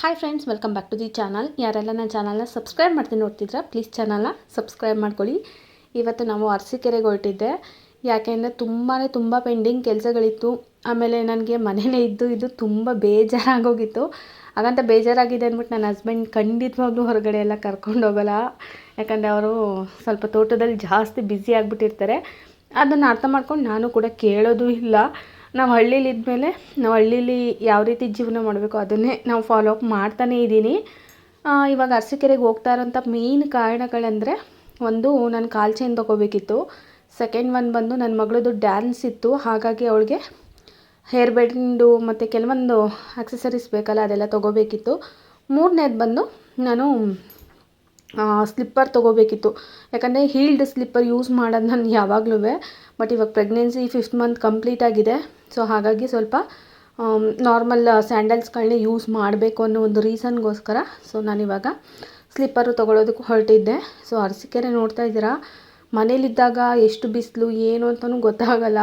Hi friends, welcome back to the channel. ಯಾರೆಲ್ಲ ನನ್ನ ಚಾನಲ್ನ ಸಬ್ಸ್ಕ್ರೈಬ್ ಮಾಡ್ತೀನಿ ನೋಡ್ತಿದ್ರೆ ಪ್ಲೀಸ್ ಚಾನಲ್ನ ಸಬ್ಸ್ಕ್ರೈಬ್ ಮಾಡ್ಕೊಳ್ಳಿ. ಇವತ್ತು ನಾವು ಅರಸೀಕೆರೆಗೆ ಹೊರಟಿದ್ದೆ. ಯಾಕೆಂದರೆ ತುಂಬ ಪೆಂಡಿಂಗ್ ಕೆಲಸಗಳಿತ್ತು. ಆಮೇಲೆ ನನಗೆ ಮನೇಲೇ ಇದ್ದು ತುಂಬ ಬೇಜಾರಾಗೋಗಿತ್ತು. ಹಾಗಂತ ಬೇಜಾರಾಗಿದೆ ಅಂದ್ಬಿಟ್ಟು ನನ್ನ ಹಸ್ಬೆಂಡ್ ಖಂಡಿತವಾಗ್ಲೂ ಹೊರಗಡೆ ಎಲ್ಲ ಕರ್ಕೊಂಡು ಹೋಗೋಲ್ಲ. ಯಾಕಂದರೆ ಅವರು ಸ್ವಲ್ಪ ತೋಟದಲ್ಲಿ ಜಾಸ್ತಿ ಬ್ಯುಸಿ ಆಗಿಬಿಟ್ಟಿರ್ತಾರೆ. ಅದನ್ನು ಅರ್ಥ ಮಾಡ್ಕೊಂಡು ನಾನು ಕೂಡ ಕೇಳೋದು ಇಲ್ಲ. ನಾವು ಹಳ್ಳೀಲಿದ್ಮೇಲೆ ನಾವು ಹಳ್ಳೀಲಿ ಯಾವ ರೀತಿ ಜೀವನ ಮಾಡಬೇಕು ಅದನ್ನೇ ನಾವು ಫಾಲೋ ಅಪ್ ಮಾಡ್ತಾನೇ ಇದ್ದೀನಿ. ಇವಾಗ ಅರಸೀಕೆರೆಗೆ ಹೋಗ್ತಾ ಇರೋಂಥ ಮೇಯ್ನ್ ಕಾರಣಗಳಂದರೆ, ಒಂದು ನಾನು ಕಾಲ್ ಚೈನ್ ತೊಗೋಬೇಕಿತ್ತು. ಸೆಕೆಂಡ್ ಒನ್ ಬಂದು ನನ್ನ ಮಗಳದ್ದು ಡ್ಯಾನ್ಸ್ ಇತ್ತು, ಹಾಗಾಗಿ ಅವಳಿಗೆ ಹೇರ್ ಬ್ಯಾಂಡು ಮತ್ತು ಕೆಲವೊಂದು ಆಕ್ಸೆಸರೀಸ್ ಬೇಕಲ್ಲ, ಅದೆಲ್ಲ ತೊಗೋಬೇಕಿತ್ತು. ಮೂರನೇದು ಬಂದು ನಾನು ಸ್ಲಿಪ್ಪರ್ ತೊಗೋಬೇಕಿತ್ತು. ಯಾಕಂದರೆ ಹೀಲ್ಡ್ ಸ್ಲಿಪ್ಪರ್ ಯೂಸ್ ಮಾಡೋದು ನಾನು ಯಾವಾಗಲೂ, ಬಟ್ ಇವಾಗ ಪ್ರೆಗ್ನೆನ್ಸಿ 5th ಮಂತ್ ಕಂಪ್ಲೀಟ್ ಆಗಿದೆ. ಸೊ ಹಾಗಾಗಿ ಸ್ವಲ್ಪ ನಾರ್ಮಲ್ ಸ್ಯಾಂಡಲ್ಸ್ಗಳನ್ನೇ ಯೂಸ್ ಮಾಡಬೇಕು ಅನ್ನೋ ಒಂದು ರೀಸನ್ಗೋಸ್ಕರ ಸೊ ನಾನಿವಾಗ ಸ್ಲಿಪ್ಪರು ತೊಗೊಳೋದಕ್ಕೆ ಹೊರಟಿದ್ದೆ. ಸೊ ಅರಸೀಕೆರೆ ನೋಡ್ತಾ ಇದ್ದೀರಾ, ಮನೇಲಿದ್ದಾಗ ಎಷ್ಟು ಬಿಸಿಲು ಏನು ಅಂತಲೂ ಗೊತ್ತಾಗಲ್ಲ.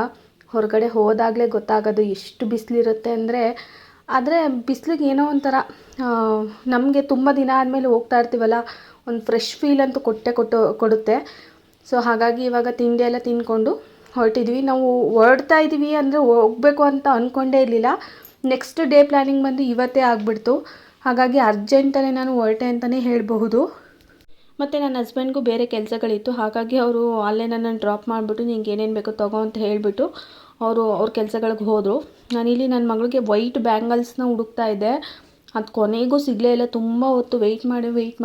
ಹೊರಗಡೆ ಹೋದಾಗಲೇ ಗೊತ್ತಾಗೋದು ಎಷ್ಟು ಬಿಸಿಲಿರುತ್ತೆ ಅಂದರೆ. ಆದರೆ ಬಿಸಿಲಿಗೆ ಏನೋ ಒಂಥರ ನಮಗೆ ತುಂಬ ದಿನ ಆದಮೇಲೆ ಹೋಗ್ತಾ ಇರ್ತೀವಲ್ಲ, ಒಂದು ಫ್ರೆಶ್ ಫೀಲ್ ಅಂತೂ ಕೊಡುತ್ತೆ. ಸೊ ಹಾಗಾಗಿ ಇವಾಗ ತಿಂಡಿ ಎಲ್ಲ ತಿಂದ್ಕೊಂಡು ಹೊರಟಿದ್ವಿ. ನಾವು ಹೊರಡ್ತಾ ಇದ್ದೀವಿ ಅಂದರೆ ಹೋಗಬೇಕು ಅಂತ ಅಂದ್ಕೊಂಡೇ ಇರಲಿಲ್ಲ. ನೆಕ್ಸ್ಟ್ ಡೇ ಪ್ಲ್ಯಾನಿಂಗ್ ಬಂದು ಇವತ್ತೇ ಆಗಿಬಿಡ್ತು. ಹಾಗಾಗಿ ಅರ್ಜೆಂಟಲ್ಲೇ ನಾನು ಹೊರಟೆ ಅಂತಲೇ ಹೇಳಬಹುದು. ಮತ್ತು ನನ್ನ ಹಸ್ಬೆಂಡ್ಗೂ ಬೇರೆ ಕೆಲಸಗಳಿತ್ತು, ಹಾಗಾಗಿ ಅವರು ಅಲ್ಲೇ ನನ್ನನ್ನು ಡ್ರಾಪ್ ಮಾಡಿಬಿಟ್ಟು ನಿಂಗೆ ಏನೇನು ಬೇಕೋ ತಗೋ ಅಂತ ಹೇಳಿಬಿಟ್ಟು ಅವ್ರ ಕೆಲಸಗಳಿಗೆ ಹೋದರು. ನಾನಿಲ್ಲಿ ನನ್ನ ಮಗಳಿಗೆ ವೈಟ್ ಬ್ಯಾಂಗಲ್ಸ್ನ ಹುಡುಕ್ತಾ ಇದ್ದೆ. ಅದು ಕೊನೆಗೂ ಸಿಗಲೇ ಇಲ್ಲ. ತುಂಬ ಹೊತ್ತು ವೆಯ್ಟ್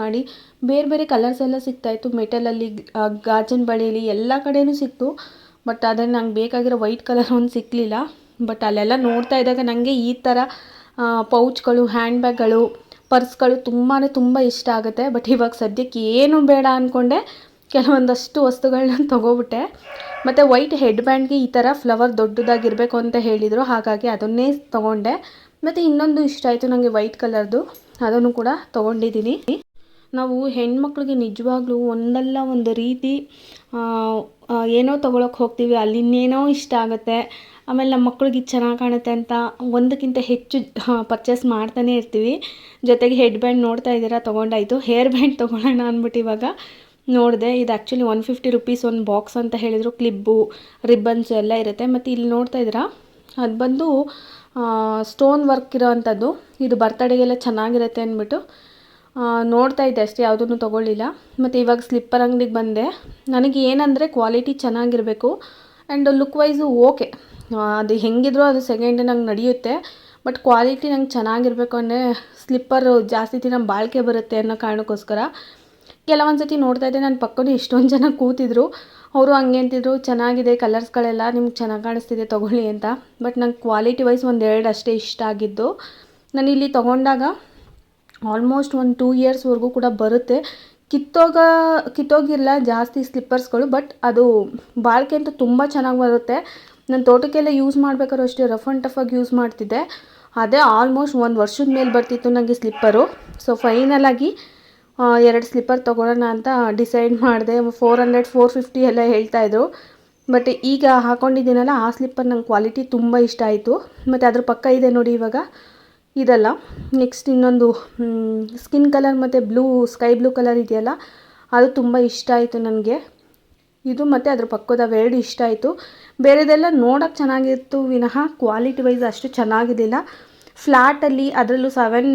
ಮಾಡಿ ಬೇರೆ ಕಲರ್ಸ್ ಎಲ್ಲ ಸಿಗ್ತಾಯಿತ್ತು. ಮೆಟಲಲ್ಲಿ, ಗಾಜಿನ ಬಳಿಲಿ ಎಲ್ಲ ಕಡೆಯೂ ಸಿಕ್ತು. ಬಟ್ ಅದನ್ನು ನಂಗೆ ಬೇಕಾಗಿರೋ ವೈಟ್ ಕಲರ್ ಒಂದು ಸಿಕ್ಕಲಿಲ್ಲ. ಬಟ್ ಅಲ್ಲೆಲ್ಲ ನೋಡ್ತಾ ಇದ್ದಾಗ ನನಗೆ ಈ ಥರ ಪೌಚ್ಗಳು, ಹ್ಯಾಂಡ್ ಬ್ಯಾಗ್ಗಳು, ಪರ್ಸ್ಗಳು ತುಂಬ ಇಷ್ಟ ಆಗುತ್ತೆ. ಬಟ್ ಇವಾಗ ಸದ್ಯಕ್ಕೆ ಏನು ಬೇಡ ಅಂದ್ಕೊಂಡೆ ಕೆಲವೊಂದಷ್ಟು ವಸ್ತುಗಳನ್ನ ತೊಗೊಬಿಟ್ಟೆ. ಮತ್ತು ವೈಟ್ ಹೆಡ್ ಬ್ಯಾಂಡ್ಗೆ ಈ ಥರ ಫ್ಲವರ್ ದೊಡ್ಡದಾಗಿರಬೇಕು ಅಂತ ಹೇಳಿದರು, ಹಾಗಾಗಿ ಅದನ್ನೇ ತೊಗೊಂಡೆ. ಮತ್ತು ಇನ್ನೊಂದು ಇಷ್ಟ ಆಯಿತು ನನಗೆ ವೈಟ್ ಕಲರ್ದು, ಅದನ್ನು ಕೂಡ ತೊಗೊಂಡಿದ್ದೀನಿ. ನಾವು ಹೆಣ್ಮಕ್ಳಿಗೆ ನಿಜವಾಗ್ಲೂ ಒಂದಲ್ಲ ಒಂದು ರೀತಿ ಏನೋ ತೊಗೊಳಕ್ಕೆ ಹೋಗ್ತೀವಿ, ಅಲ್ಲಿ ಇನ್ನೇನೋ ಇಷ್ಟ ಆಗುತ್ತೆ. ಆಮೇಲೆ ನಮ್ಮ ಮಕ್ಳಿಗೆ ಇದು ಚೆನ್ನಾಗಿ ಕಾಣುತ್ತೆ ಅಂತ ಒಂದಕ್ಕಿಂತ ಹೆಚ್ಚು ಪರ್ಚೇಸ್ ಮಾಡ್ತಾನೇ ಇರ್ತೀವಿ. ಜೊತೆಗೆ ಹೆಡ್ ಬ್ಯಾಂಡ್ ನೋಡ್ತಾ ಇದ್ದೀರಾ, ತೊಗೊಂಡಾಯಿತು. ಹೇರ್ ಬ್ಯಾಂಡ್ ತೊಗೊಳ್ಳೋಣ ಅಂದ್ಬಿಟ್ಟು ಇವಾಗ ನೋಡಿದೆ. ಇದು ಆ್ಯಕ್ಚುಲಿ 150 ರುಪೀಸ್ ಒಂದು ಬಾಕ್ಸ್ ಅಂತ ಹೇಳಿದರು. ಕ್ಲಿಬ್ಬು, ರಿಬ್ಬನ್ಸು ಎಲ್ಲ ಇರುತ್ತೆ. ಮತ್ತು ಇಲ್ಲಿ ನೋಡ್ತಾ ಇದ್ದೀರಾ, ಅದು ಬಂದು ಸ್ಟೋನ್ ವರ್ಕ್ ಇರೋ ಅಂಥದ್ದು. ಇದು ಬರ್ತಡೆಗೆಲ್ಲ ಚೆನ್ನಾಗಿರುತ್ತೆ ಅಂದ್ಬಿಟ್ಟು ನೋಡ್ತಾ ಇದ್ದೆ ಅಷ್ಟೇ, ಯಾವುದನ್ನು ತೊಗೊಳ್ಳಿಲ್ಲ. ಮತ್ತು ಇವಾಗ ಸ್ಲಿಪ್ಪರ್ ಅಂಗಡಿಗೆ ಬಂದೆ. ನನಗೆ ಏನಂದರೆ ಕ್ವಾಲಿಟಿ ಚೆನ್ನಾಗಿರಬೇಕು ಆ್ಯಂಡ್ ಲುಕ್ ವೈಸು ಓಕೆ, ಅದು ಹೆಂಗಿದ್ರೂ ಅದು ಸೆಕೆಂಡ್ ನಂಗೆ ನಡೆಯುತ್ತೆ. ಬಟ್ ಕ್ವಾಲಿಟಿ ನಂಗೆ ಚೆನ್ನಾಗಿರಬೇಕು ಅಂದರೆ ಸ್ಲಿಪ್ಪರು ಜಾಸ್ತಿ ದಿನ ಬಾಳಿಕೆ ಬರುತ್ತೆ ಅನ್ನೋ ಕಾರಣಕ್ಕೋಸ್ಕರ ಕೆಲವೊಂದು ಸತಿ ನೋಡ್ತಾ ಇದ್ದೆ. ನನ್ನ ಪಕ್ಕನೂ ಎಷ್ಟೊಂದು ಜನ ಕೂತಿದ್ರು, ಅವರು ಹಂಗೆ ಅಂತಿದ್ರು, ಚೆನ್ನಾಗಿದೆ ಕಲರ್ಸ್ಗಳೆಲ್ಲ, ನಿಮ್ಗೆ ಚೆನ್ನಾಗಿ ಕಾಣಿಸ್ತಿದೆ ತೊಗೊಳ್ಳಿ ಅಂತ. ಬಟ್ ನಂಗೆ ಕ್ವಾಲಿಟಿ ವೈಸ್ 1-2 ಅಷ್ಟೇ ಇಷ್ಟ ಆಗಿದ್ದು. ನಾನು ಇಲ್ಲಿ ತೊಗೊಂಡಾಗ ಆಲ್ಮೋಸ್ಟ್ ಒಂದು 2 ಇಯರ್ಸ್ವರೆಗೂ ಕೂಡ ಬರುತ್ತೆ. ಕಿತ್ತೋಗಿರಲ್ಲ ಜಾಸ್ತಿ ಸ್ಲಿಪ್ಪರ್ಸ್ಗಳು, ಬಟ್ ಅದು ಬಾಳಿಕೆ ಅಂತೂ ತುಂಬ ಚೆನ್ನಾಗಿ ಬರುತ್ತೆ. ನಾನು ತೋಟಕ್ಕೆಲ್ಲ ಯೂಸ್ ಮಾಡಬೇಕಾದ್ರೂ ಅಷ್ಟೇ ರಫ್ ಆ್ಯಂಡ್ ಟಫಾಗಿ ಯೂಸ್ ಮಾಡ್ತಿದ್ದೆ. ಅದೇ ಆಲ್ಮೋಸ್ಟ್ 1 ವರ್ಷದ ಮೇಲೆ ಬರ್ತಿತ್ತು ನನಗೆ ಸ್ಲಿಪ್ಪರು. ಸೊ ಫೈನಲಾಗಿ 2 ಸ್ಲಿಪ್ಪರ್ ತೊಗೊಳ್ಳೋಣ ಅಂತ ಡಿಸೈಡ್ ಮಾಡಿದೆ. 400-450 ಎಲ್ಲ ಹೇಳ್ತಾಯಿದ್ರು. ಬಟ್ ಈಗ ಹಾಕ್ಕೊಂಡಿದ್ದೀನಲ್ಲ, ಆ ಸ್ಲಿಪ್ಪರ್ ನಂಗೆ ಕ್ವಾಲಿಟಿ ತುಂಬ ಇಷ್ಟ ಆಯಿತು. ಮತ್ತು ಅದ್ರ ಪಕ್ಕ ಇದೆ ನೋಡಿ ಇವಾಗ, ಇದಲ್ಲ, ನೆಕ್ಸ್ಟ್ ಇನ್ನೊಂದು ಸ್ಕಿನ್ ಕಲರ್ ಮತ್ತು ಸ್ಕೈ ಬ್ಲೂ ಕಲರ್ ಇದೆಯಲ್ಲ, ಅದು ತುಂಬ ಇಷ್ಟ ಆಯಿತು ನನಗೆ. ಇದು ಮತ್ತು ಅದ್ರ ಪಕ್ಕದ ಅವೆರಡು ಇಷ್ಟ ಆಯಿತು. ಬೇರೆದೆಲ್ಲ ನೋಡೋಕ್ಕೆ ಚೆನ್ನಾಗಿತ್ತು ವಿನಃ ಕ್ವಾಲಿಟಿ ವೈಸ್ ಅಷ್ಟು ಚೆನ್ನಾಗಿದ್ದಿಲ್ಲ. ಫ್ಲ್ಯಾಟಲ್ಲಿ ಅದರಲ್ಲೂ 7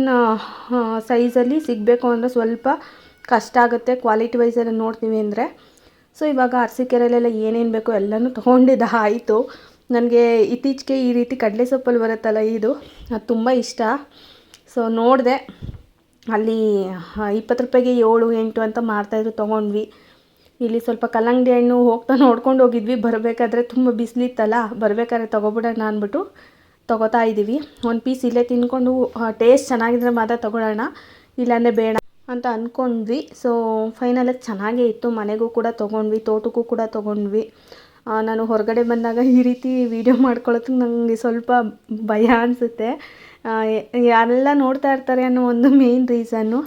ಸೈಜಲ್ಲಿ ಸಿಗಬೇಕು ಅಂದರೆ ಸ್ವಲ್ಪ ಕಷ್ಟ ಆಗುತ್ತೆ ಕ್ವಾಲಿಟಿ ವೈಸ್ ಎಲ್ಲ ನೋಡ್ತೀವಿ ಅಂದರೆ. ಸೊ ಇವಾಗ ಅರಸೀಕೆರೆಯಲ್ಲೆಲ್ಲ ಏನೇನು ಬೇಕೋ ಎಲ್ಲನೂ ತೊಗೊಂಡಿದ್ದು ಆಯಿತು. ನನಗೆ ಇತ್ತೀಚೆಗೆ ಈ ರೀತಿ ಕಡಲೆ ಸೊಪ್ಪಲ್ಲಿ ಬರುತ್ತಲ್ಲ, ಇದು ಅದು ತುಂಬ ಇಷ್ಟ. ಸೊ ನೋಡಿದೆ, ಅಲ್ಲಿ 20 ರೂಪಾಯಿಗೆ 7-8 ಅಂತ ಮಾರ್ತಾಯಿದ್ರು, ತೊಗೊಂಡ್ವಿ. ಇಲ್ಲಿ ಸ್ವಲ್ಪ ಕಲ್ಲಂಗಡಿ ಹಣ್ಣು ಹೋಗ್ತಾ ನೋಡ್ಕೊಂಡು ಹೋಗಿದ್ವಿ. ಬರಬೇಕಾದ್ರೆ ತುಂಬ ಬಿಸಿಲಿತ್ತಲ್ಲ, ಬರಬೇಕಾದ್ರೆ ತೊಗೊಬಿಡೋಣ ಅಂದ್ಬಿಟ್ಟು ತೊಗೋತಾ ಇದ್ದೀವಿ. ಒಂದು ಪೀಸ್ ಇಲ್ಲೇ ತಿಂದ್ಕೊಂಡು ಟೇಸ್ಟ್ ಚೆನ್ನಾಗಿದ್ರೆ ಮಾತ್ರ ತೊಗೊಳ್ಳೋಣ, ಇಲ್ಲಾಂದರೆ ಬೇಡ ಅಂತ ಅಂದ್ಕೊಂಡ್ವಿ. ಸೊ ಫೈನಲಾಗಿ ಚೆನ್ನಾಗೇ ಇತ್ತು. ಮನೆಗೂ ಕೂಡ ತೊಗೊಂಡ್ವಿ, ತೋಟಕ್ಕೂ ಕೂಡ ತೊಗೊಂಡ್ವಿ. ನಾನು ಹೊರಗಡೆ ಬಂದಾಗ ಈ ರೀತಿ ವೀಡಿಯೋ ಮಾಡ್ಕೊಳ್ಳೋದಕ್ಕೆ ನನಗೆ ಸ್ವಲ್ಪ ಭಯ ಅನಿಸುತ್ತೆ. ಯಾರೆಲ್ಲ ನೋಡ್ತಾ ಇರ್ತಾರೆ ಅನ್ನೋ ಒಂದು ಮೇಯ್ನ್ ರೀಸನ್ನು.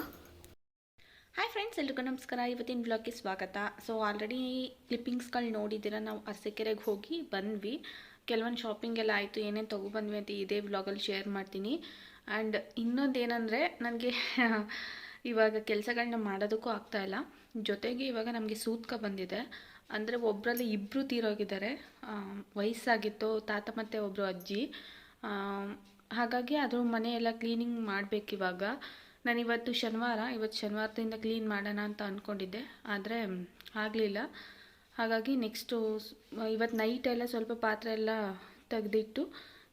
ಹಾಯ್ ಫ್ರೆಂಡ್ಸ್, ಎಲ್ರಿಗೂ ನಮಸ್ಕಾರ. ಇವತ್ತಿನ ಬ್ಲಾಗ್ಗೆ ಸ್ವಾಗತ. ಸೊ ಆಲ್ರೆಡಿ ಕ್ಲಿಪ್ಪಿಂಗ್ಸ್ಗಳು ನೋಡಿದ್ದೀರ. ನಾವು ಅರಸೀಕೆರೆಗೆ ಹೋಗಿ ಬಂದ್ವಿ. ಕೆಲವೊಂದು ಶಾಪಿಂಗ್ ಎಲ್ಲ ಆಯಿತು, ಏನೇನು ತೊಗೊಬಂದ್ವಿ ಅಂತ ಇದೇ ವ್ಲಾಗಲ್ಲಿ ಶೇರ್ ಮಾಡ್ತೀನಿ. ಆ್ಯಂಡ್ ಇನ್ನೊಂದು ಏನಂದರೆ ನನಗೆ ಇವಾಗ ಕೆಲಸಗಳನ್ನ ಮಾಡೋದಕ್ಕೂ ಆಗ್ತಾಯಿಲ್ಲ. ಜೊತೆಗೆ ಇವಾಗ ನಮಗೆ ಸೂತ್ಕ ಬಂದಿದೆ. ಅಂದರೆ ಒಬ್ಬರಲ್ಲಿ ಇಬ್ಬರು ತೀರೋಗಿದ್ದಾರೆ. ವಯಸ್ಸಾಗಿತ್ತು ತಾತ ಮತ್ತು ಒಬ್ಬರು ಅಜ್ಜಿ. ಹಾಗಾಗಿ ಅದ್ರ ಮನೆಯೆಲ್ಲ ಕ್ಲೀನಿಂಗ್ ಮಾಡಬೇಕಿವಾಗ. ನಾನು ಇವತ್ತು ಶನಿವಾರದಿಂದ ಕ್ಲೀನ್ ಮಾಡೋಣ ಅಂತ ಅಂದ್ಕೊಂಡಿದ್ದೆ, ಆದರೆ ಆಗಲಿಲ್ಲ. ಹಾಗಾಗಿ ನೆಕ್ಸ್ಟು ಇವತ್ತು ನೈಟೆಲ್ಲ ಸ್ವಲ್ಪ ಪಾತ್ರೆ ಎಲ್ಲ ತೆಗೆದಿಟ್ಟು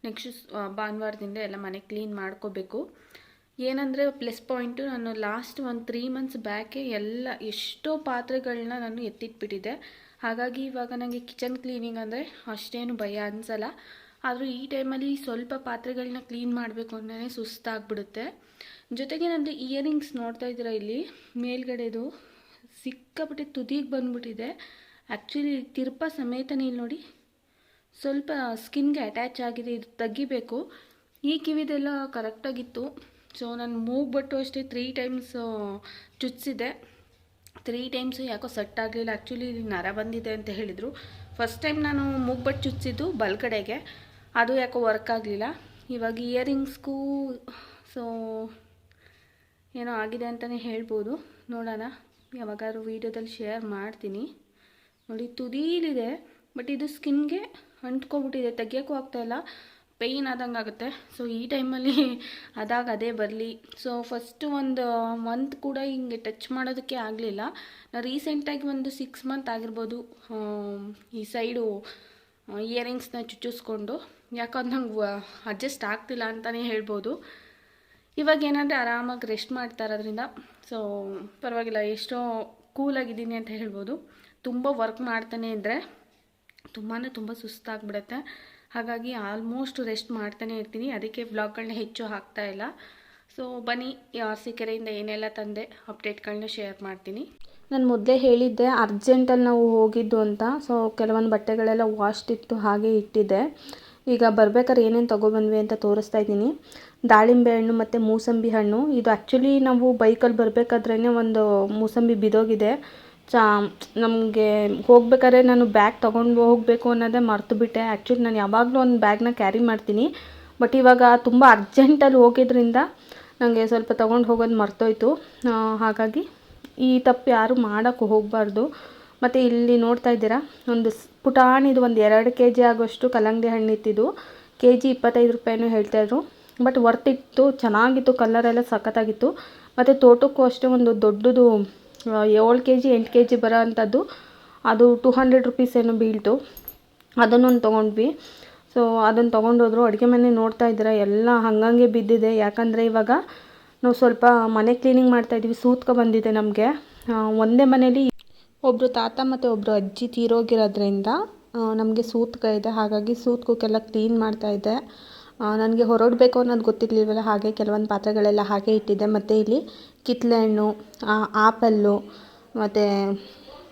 ನೆಕ್ಸ್ಟ್ ಭಾನುವಾರದಿಂದ ಎಲ್ಲ ಮನೆ ಕ್ಲೀನ್ ಮಾಡ್ಕೋಬೇಕು. ಏನಂದರೆ ಪ್ಲಸ್ ಪಾಯಿಂಟು, ನಾನು ಲಾಸ್ಟ್ ಒಂದು 3 ಮಂತ್ಸ್ ಬ್ಯಾಕೆ ಎಲ್ಲ ಎಷ್ಟೋ ಪಾತ್ರೆಗಳನ್ನ ನಾನು ಎತ್ತಿಟ್ಬಿಟ್ಟಿದ್ದೆ. ಹಾಗಾಗಿ ಇವಾಗ ನನಗೆ ಕಿಚನ್ ಕ್ಲೀನಿಂಗ್ ಅಂದರೆ ಅಷ್ಟೇನು ಭಯ ಅನಿಸಲ್ಲ. ಆದರೂ ಈ ಟೈಮಲ್ಲಿ ಸ್ವಲ್ಪ ಪಾತ್ರೆಗಳನ್ನ ಕ್ಲೀನ್ ಮಾಡಬೇಕು ಅಂದ್ರೆ ಸುಸ್ತಾಗ್ಬಿಡುತ್ತೆ. ಜೊತೆಗೆ ನಂದು ಇಯರಿಂಗ್ಸ್ ನೋಡ್ತಾ ಇದ್ದೀರಾ ಇಲ್ಲಿ ಮೇಲ್ಗಡೆದು ಸಿಕ್ಕಾಪಟ್ಟೆ ತುದಿಗೆ ಬಂದುಬಿಟ್ಟಿದೆ. ಆ್ಯಕ್ಚುಲಿ ತಿರ್ಪ ಸಮೇತನೇ ಇಲ್ಲಿ ನೋಡಿ ಸ್ವಲ್ಪ ಸ್ಕಿನ್ಗೆ ಅಟ್ಯಾಚ್ ಆಗಿದೆ, ಇದು ತೆಗಿಬೇಕು. ಈ ಕಿವಿದೆಲ್ಲ ಕರೆಕ್ಟಾಗಿತ್ತು. ಸೊ ನಾನು ಮೂಗ್ಬಟ್ಟು ಅಷ್ಟೇ 3 ಟೈಮ್ಸ್ ಚುಚ್ಚಿದೆ. 3 ಟೈಮ್ಸು ಯಾಕೋ ಸೆಟ್ ಆಗಲಿಲ್ಲ. ಆ್ಯಕ್ಚುಲಿ ನರ ಬಂದಿದೆ ಅಂತ ಹೇಳಿದರು. ಫಸ್ಟ್ ಟೈಮ್ ನಾನು ಮೂಗ್ಬಟ್ಟು ಚುಚ್ಚಿದ್ದು ಬಲ್ಗಡೆಗೆ, ಅದು ಯಾಕೋ ವರ್ಕ್ ಆಗಲಿಲ್ಲ. ಇವಾಗ ಇಯರಿಂಗ್ಸ್ಗೂ ಸೊ ಏನೋ ಆಗಿದೆ ಅಂತಲೇ ಹೇಳ್ಬೋದು. ನೋಡೋಣ, ಯಾವಾಗಾದ್ರೂ ವೀಡಿಯೋದಲ್ಲಿ ಶೇರ್ ಮಾಡ್ತೀನಿ. ನೋಡಿ ತುದೀಲಿದೆ, ಬಟ್ ಇದು ಸ್ಕಿನ್ಗೆ ಅಂಟ್ಕೊಬಿಟ್ಟಿದೆ, ತೆಗಿಯೋಕ್ಕೂ ಆಗ್ತಾಯಿಲ್ಲ, ಪೇಯ್ನ್ ಆದಂಗೆ ಆಗುತ್ತೆ. ಸೊ ಈ ಟೈಮಲ್ಲಿ ಅದೇ ಬರಲಿ. ಸೊ ಫಸ್ಟು ಒಂದು ಮಂತ್ ಕೂಡ ಹಿಂಗೆ ಟಚ್ ಮಾಡೋದಕ್ಕೆ ಆಗಲಿಲ್ಲ. ನಾನು ರೀಸೆಂಟಾಗಿ ಒಂದು 6 ಮಂತ್ ಆಗಿರ್ಬೋದು ಈ ಸೈಡು ಇಯರಿಂಗ್ಸ್ನ ಚುಚ್ಚಿಸ್ಕೊಂಡು. ಯಾಕಂದ್ರೆ ನಂಗೆ ಅಡ್ಜಸ್ಟ್ ಆಗ್ತಿಲ್ಲ ಅಂತಲೇ ಹೇಳ್ಬೋದು. ಇವಾಗ ಏನಂದರೆ ಆರಾಮಾಗಿ ರೆಸ್ಟ್ ಮಾಡ್ತಾ ಇರೋದ್ರಿಂದ ಸೊ ಪರವಾಗಿಲ್ಲ, ಎಷ್ಟೋ ಕೂಲಾಗಿದ್ದೀನಿ ಅಂತ ಹೇಳ್ಬೋದು. ತುಂಬ ವರ್ಕ್ ಮಾಡ್ತಾನೆ ಇದ್ದರೆ ತುಂಬ ಸುಸ್ತಾಗ್ಬಿಡುತ್ತೆ. ಹಾಗಾಗಿ ಆಲ್ಮೋಸ್ಟ್ ರೆಸ್ಟ್ ಮಾಡ್ತಾನೆ ಇರ್ತೀನಿ. ಅದಕ್ಕೆ ವ್ಲಾಗ್ಗಳನ್ನ ಹೆಚ್ಚು ಹಾಕ್ತಾಯಿಲ್ಲ. ಸೊ ಬನ್ನಿ, ಅರಸೀಕೆರೆಯಿಂದ ಏನೆಲ್ಲ ತಂದೆ ಅಪ್ಡೇಟ್ಗಳನ್ನ ಶೇರ್ ಮಾಡ್ತೀನಿ. ನಾನು ಮೊದಲೇ ಹೇಳಿದ್ದೆ ಅರ್ಜೆಂಟಲ್ಲಿ ನಾವು ಹೋಗಿದ್ದು ಅಂತ. ಸೊ ಕೆಲವೊಂದು ಬಟ್ಟೆಗಳೆಲ್ಲ ವಾಶ್ಡ್ ಹಾಗೆ ಇಟ್ಟಿದ್ದೆ. ಈಗ ಬರ್ಬೇಕಾದ್ರೆ ಏನೇನು ತೊಗೊಬಂದ್ವಿ ಅಂತ ತೋರಿಸ್ತಾ ಇದ್ದೀನಿ. ದಾಳಿಂಬೆ ಹಣ್ಣು ಮತ್ತು ಮೂಸಂಬಿ ಹಣ್ಣು. ಇದು ಆ್ಯಕ್ಚುಲಿ ನಾವು ಬೈಕಲ್ಲಿ ಬರಬೇಕಾದ್ರೇ ಒಂದು ಮೂಸಂಬಿ ಬಿದ್ದೋಗಿದೆ. ನಮಗೆ ಹೋಗ್ಬೇಕಾದ್ರೆ ನಾನು ಬ್ಯಾಗ್ ತೊಗೊಂಡು ಹೋಗಬೇಕು ಅನ್ನೋದೇ ಮರ್ತುಬಿಟ್ಟೆ. ಆ್ಯಕ್ಚುಲಿ ನಾನು ಯಾವಾಗಲೂ ಒಂದು ಬ್ಯಾಗ್ನ ಕ್ಯಾರಿ ಮಾಡ್ತೀನಿ, ಬಟ್ ಇವಾಗ ತುಂಬ ಅರ್ಜೆಂಟಲ್ಲಿ ಹೋಗಿದ್ರಿಂದ ನನಗೆ ಸ್ವಲ್ಪ ತೊಗೊಂಡು ಹೋಗೋದು ಮರ್ತೋಯ್ತು. ಹಾಗಾಗಿ ಈ ತಪ್ಪು ಯಾರೂ ಮಾಡೋಕ್ಕೆ ಹೋಗಬಾರ್ದು. ಮತ್ತು ಇಲ್ಲಿ ನೋಡ್ತಾ ಇದ್ದೀರಾ ಒಂದು ಪುಟಾಣಿದು ಒಂದು 2 kg ಆಗೋಷ್ಟು ಕಲ್ಲಂಗಡಿ ಹಣ್ಣು ಇತ್ತಿದ್ದು. kg 25 ರೂಪಾಯಿನೂ ಹೇಳ್ತಾಯಿದ್ರು, ಬಟ್ ವರ್ತಿತ್ತು, ಚೆನ್ನಾಗಿತ್ತು, ಕಲರೆಲ್ಲ ಸಖತ್ತಾಗಿತ್ತು. ಮತ್ತು ತೋಟಕ್ಕೂ ಅಷ್ಟೇ ಒಂದು ದೊಡ್ಡದು 7 kg 8 kg ಬರೋ ಅಂಥದ್ದು, ಅದು 200 ರೂಪೀಸ್ ಏನೋ ಬೀಳ್ತು. ಅದನ್ನೊಂದು ತೊಗೊಂಡ್ವಿ. ಸೊ ಅದನ್ನು ತೊಗೊಂಡೋದ್ರು. ಅಡುಗೆ ಮನೆ ನೋಡ್ತಾ ಇದ್ದೀರಾ ಎಲ್ಲ ಹಂಗಂಗೆ ಬಿದ್ದಿದೆ. ಯಾಕಂದರೆ ಇವಾಗ ನಾವು ಸ್ವಲ್ಪ ಮನೆ ಕ್ಲೀನಿಂಗ್ ಮಾಡ್ತಾಯಿದ್ವಿ. ಸೂತ್ಕ ಬಂದಿದೆ ನಮಗೆ. ಒಂದೇ ಮನೇಲಿ ಒಬ್ಬರು ತಾತ ಮತ್ತು ಒಬ್ಬರು ಅಜ್ಜಿ ತೀರೋಗಿರೋದ್ರಿಂದ ನಮಗೆ ಸೂತ್ಕ ಇದೆ. ಹಾಗಾಗಿ ಸೂತ್ಕಕ್ಕೆಲ್ಲ ಕ್ಲೀನ್ ಮಾಡ್ತಾಯಿದ್ದೆ. ನನಗೆ ಹೊರಡಬೇಕು ಅನ್ನೋದು ಗೊತ್ತಿರಲಿಲ್ವಲ್ಲ, ಹಾಗೆ ಕೆಲವೊಂದು ಪಾತ್ರೆಗಳೆಲ್ಲ ಹಾಗೆ ಇಟ್ಟಿದ್ದೆ. ಮತ್ತು ಇಲ್ಲಿ ಕಿತ್ತಳೆ ಹಣ್ಣು, ಆಪಲ್ಲು, ಮತ್ತು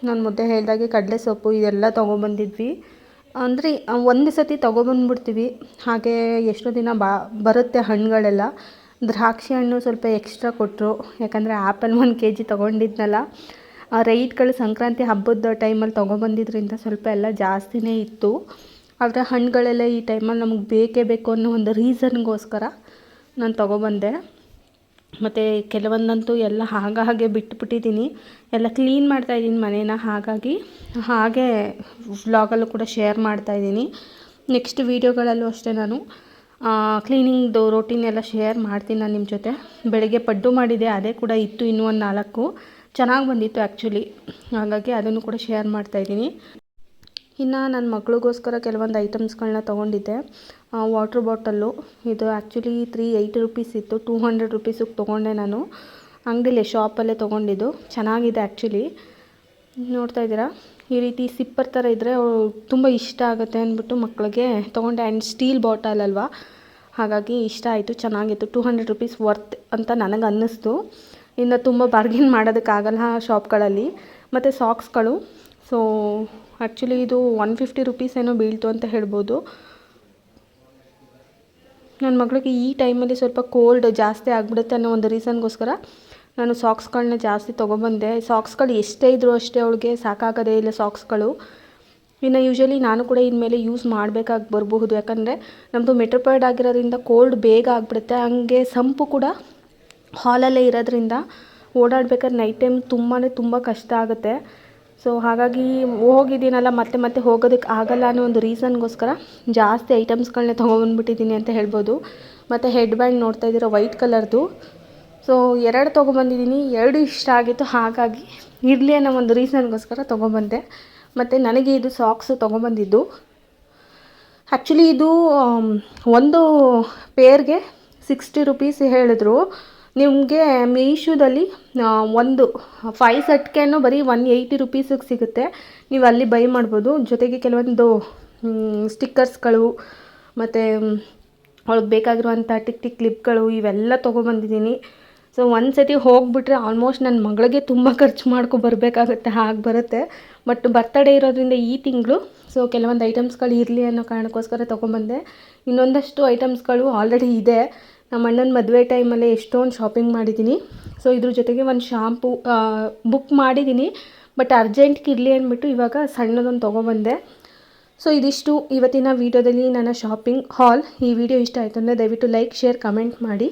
ನಾನು ಮೊದಲೇ ಹೇಳಿದಾಗೆ ಕಡಲೆ ಸೊಪ್ಪು ಇದೆಲ್ಲ ತೊಗೊಬಂದಿದ್ವಿ. ಅಂದರೆ ಒಂದು ಸತಿ ತೊಗೊಬಂದ್ಬಿಡ್ತೀವಿ, ಹಾಗೆ ಎಷ್ಟೋ ದಿನ ಬರುತ್ತೆ ಹಣ್ಣುಗಳೆಲ್ಲ. ದ್ರಾಕ್ಷಿ ಹಣ್ಣು ಸ್ವಲ್ಪ ಎಕ್ಸ್ಟ್ರಾ ಕೊಟ್ಟರು, ಯಾಕಂದರೆ ಆ್ಯಪಲ್ 1 kg ತೊಗೊಂಡಿದ್ನಲ್ಲ. ರೈಟ್ಗಳು ಸಂಕ್ರಾಂತಿ ಹಬ್ಬದ ಟೈಮಲ್ಲಿ ತೊಗೊಬಂದಿದ್ರಿಂದ ಸ್ವಲ್ಪ ಎಲ್ಲ ಜಾಸ್ತಿನೇ ಇತ್ತು. ಆದರೆ ಹಣ್ಣುಗಳೆಲ್ಲ ಈ ಟೈಮಲ್ಲಿ ನಮಗೆ ಬೇಕೇ ಬೇಕು ಅನ್ನೋ ಒಂದು ರೀಸನ್ಗೋಸ್ಕರ ನಾನು ತೊಗೊಬಂದೆ. ಮತ್ತು ಕೆಲವೊಂದಂತೂ ಎಲ್ಲ ಹಾಗೆ ಬಿಟ್ಬಿಟ್ಟಿದ್ದೀನಿ. ಎಲ್ಲ ಕ್ಲೀನ್ ಮಾಡ್ತಾಯಿದ್ದೀನಿ ಮನೇನ. ಹಾಗಾಗಿ ಹಾಗೆ ವ್ಲಾಗಲ್ಲೂ ಕೂಡ ಶೇರ್ ಮಾಡ್ತಾಯಿದ್ದೀನಿ. ನೆಕ್ಸ್ಟ್ ವೀಡಿಯೋಗಳಲ್ಲೂ ಅಷ್ಟೇ ನಾನು ಕ್ಲೀನಿಂಗ್ದು ರೋಟೀನ್ ಎಲ್ಲ ಶೇರ್ ಮಾಡ್ತೀನಿ ನಾನು ನಿಮ್ಮ ಜೊತೆ. ಬೆಳಗ್ಗೆ ಪಡ್ಡು ಮಾಡಿದೆ, ಅದೇ ಕೂಡ ಇತ್ತು ಇನ್ನೂ ಒಂದು 4 ಚೆನ್ನಾಗಿ ಬಂದಿತ್ತು ಆ್ಯಕ್ಚುಲಿ. ಹಾಗಾಗಿ ಅದನ್ನು ಕೂಡ ಶೇರ್ ಮಾಡ್ತಾಯಿದ್ದೀನಿ. ಇನ್ನು ನನ್ನ ಮಗಳಿಗೋಸ್ಕರ ಕೆಲವೊಂದು ಐಟಮ್ಸ್ಗಳನ್ನ ತೊಗೊಂಡಿದ್ದೆ. ವಾಟ್ರ್ ಬಾಟಲ್ಲು, ಇದು ಆ್ಯಕ್ಚುಲಿ 380 ರೂಪೀಸ್ ಇತ್ತು. 200 ರೂಪೀಸಿಗೆ ತೊಗೊಂಡೆ ನಾನು. ಅಂಗಡಿಲೇ ಶಾಪಲ್ಲೇ ತೊಗೊಂಡಿದ್ದು. ಚೆನ್ನಾಗಿದೆ ಆ್ಯಕ್ಚುಲಿ. ನೋಡ್ತಾ ಇದ್ದೀರಾ, ಈ ರೀತಿ ಸಿಪ್ಪರ್ ಥರ ಇದ್ದರೆ ತುಂಬ ಇಷ್ಟ ಆಗುತ್ತೆ ಅಂದ್ಬಿಟ್ಟು ಮಕ್ಕಳಿಗೆ ತೊಗೊಂಡೆ. ಆ್ಯಂಡ್ ಸ್ಟೀಲ್ ಬಾಟಲ್ ಅಲ್ವಾ, ಹಾಗಾಗಿ ಇಷ್ಟ ಆಯಿತು, ಚೆನ್ನಾಗಿತ್ತು. 200 ರೂಪೀಸ್ ವರ್ತ್ ಅಂತ ನನಗೆ ಅನ್ನಿಸ್ತು. ಇನ್ನು ತುಂಬ ಬಾರ್ಗೇನ್ ಮಾಡೋದಕ್ಕಾಗಲ್ಲ ಶಾಪ್ಗಳಲ್ಲಿ. ಮತ್ತು ಸಾಕ್ಸ್ಗಳು, ಸೊ ಆ್ಯಕ್ಚುಲಿ ಇದು 150 ರೂಪೀಸ್ ಏನೋ ಬೀಳ್ತು ಅಂತ ಹೇಳ್ಬೋದು. ನನ್ನ ಮಗಳಿಗೆ ಈ ಟೈಮಲ್ಲಿ ಸ್ವಲ್ಪ ಕೋಲ್ಡ್ ಜಾಸ್ತಿ ಆಗಿಬಿಡುತ್ತೆ ಅನ್ನೋ ಒಂದು ರೀಸನ್ಗೋಸ್ಕರ ನಾನು ಸಾಕ್ಸ್ಗಳನ್ನ ಜಾಸ್ತಿ ತೊಗೊಬಂದೆ. ಸಾಕ್ಸ್ಗಳು ಎಷ್ಟೇ ಇದ್ದರೂ ಅಷ್ಟೇ ಅವಳಿಗೆ ಸಾಕಾಗೋದೇ ಇಲ್ಲ ಸಾಕ್ಸ್ಗಳು. ಇನ್ನು ಯೂಶ್ವಲಿ ನಾನು ಕೂಡ ಇನ್ಮೇಲೆ ಯೂಸ್ ಮಾಡಬೇಕಾಗಿ ಬರಬಹುದು, ಯಾಕಂದರೆ ನಮ್ಮದು ಮೆಟ್ರೋಪಾಯ್ಡ್ ಆಗಿರೋದ್ರಿಂದ ಕೋಲ್ಡ್ ಬೇಗ ಆಗಿಬಿಡುತ್ತೆ. ಹಂಗೆ ಸಂಪು ಕೂಡ ಹಾಲಲ್ಲೇ ಇರೋದ್ರಿಂದ ಓಡಾಡ್ಬೇಕಾದ್ರೆ ನೈಟ್ ಟೈಮ್ ತುಂಬ ಕಷ್ಟ ಆಗುತ್ತೆ. ಸೊ ಹಾಗಾಗಿ ಹೋಗಿದ್ದೀನಲ್ಲ ಮತ್ತೆ ಮತ್ತೆ ಹೋಗೋದಕ್ಕೆ ಆಗಲ್ಲ ಅನ್ನೋ ಒಂದು ರೀಸನ್ಗೋಸ್ಕರ ಜಾಸ್ತಿ ಐಟಮ್ಸ್ಗಳನ್ನೇ ತೊಗೊಬಂದ್ಬಿಟ್ಟಿದ್ದೀನಿ ಅಂತ ಹೇಳ್ಬೋದು. ಮತ್ತು ಹೆಡ್ ಬ್ಯಾಂಡ್ ನೋಡ್ತಾ ಇದ್ದೀರಾ ವೈಟ್ ಕಲರ್ದು. ಸೊ 2 ತೊಗೊಬಂದಿದ್ದೀನಿ, 2 ಇಷ್ಟ ಆಗಿತ್ತು, ಹಾಗಾಗಿ ಇರಲಿ ಅನ್ನೋ ಒಂದು ರೀಸನ್ಗೋಸ್ಕರ ತೊಗೊಬಂದೆ. ಮತ್ತು ನನಗೆ ಇದು ಸಾಕ್ಸು ತೊಗೊಬಂದಿದ್ದು ಆ್ಯಕ್ಚುಲಿ ಇದು ಒಂದು ಪೇರ್ಗೆ 60 ರುಪೀಸ್ ಹೇಳಿದ್ರು. ನಿಮಗೆ ಮೀಶೋದಲ್ಲಿ ಒಂದು 5 ಸೆಟ್ಗೇನೋ ಬರೀ 180 ರುಪೀಸಿಗೆ ಸಿಗುತ್ತೆ. ನೀವು ಅಲ್ಲಿ ಬೈ ಮಾಡ್ಬೋದು. ಜೊತೆಗೆ ಕೆಲವೊಂದು ಸ್ಟಿಕ್ಕರ್ಸ್ಗಳು ಮತ್ತು ಅವಳಿಗೆ ಬೇಕಾಗಿರುವಂಥ ಟಿಕ್ ಕ್ಲಿಪ್ಗಳು ಇವೆಲ್ಲ ತೊಗೊಬಂದಿದ್ದೀನಿ. ಸೊ ಒಂದು ಸತಿ ಹೋಗಿಬಿಟ್ರೆ ಆಲ್ಮೋಸ್ಟ್ ನನ್ನ ಮಗಳಿಗೆ ತುಂಬ ಖರ್ಚು ಬರಬೇಕಾಗುತ್ತೆ, ಹಾಗೆ ಬರುತ್ತೆ. ಬಟ್ ಬರ್ತಡೇ ಇರೋದ್ರಿಂದ ಈ ತಿಂಗಳು ಸೊ ಕೆಲವೊಂದು ಐಟಮ್ಸ್ಗಳು ಇರಲಿ ಅನ್ನೋ ಕಾರಣಕ್ಕೋಸ್ಕರ ತೊಗೊಂಬಂದೆ. ಇನ್ನೊಂದಷ್ಟು ಐಟಮ್ಸ್ಗಳು ಆಲ್ರೆಡಿ ಇದೆ. ನಮ್ಮ ಅಣ್ಣನ ಮದುವೆ ಟೈಮಲ್ಲೇ ಎಷ್ಟೊಂದು ಶಾಪಿಂಗ್ ಮಾಡಿದ್ದೀನಿ. ಸೊ ಇದ್ರ ಜೊತೆಗೆ ಒಂದು ಶಾಂಪೂ ಬುಕ್ ಮಾಡಿದ್ದೀನಿ, ಬಟ್ ಅರ್ಜೆಂಟ್ಗೆ ಇರಲಿ ಅಂದ್ಬಿಟ್ಟು ಇವಾಗ ಸಣ್ಣದೊಂದು ತೊಗೊಬಂದೆ. ಸೊ ಇದಿಷ್ಟು ಇವತ್ತಿನ ವೀಡಿಯೋದಲ್ಲಿ ನನ್ನ ಶಾಪಿಂಗ್ ಹಾಲ್. ಈ ವಿಡಿಯೋ ಇಷ್ಟ ಆಯಿತು ಅಂದರೆ ದಯವಿಟ್ಟು ಲೈಕ್, ಶೇರ್, ಕಮೆಂಟ್ ಮಾಡಿ.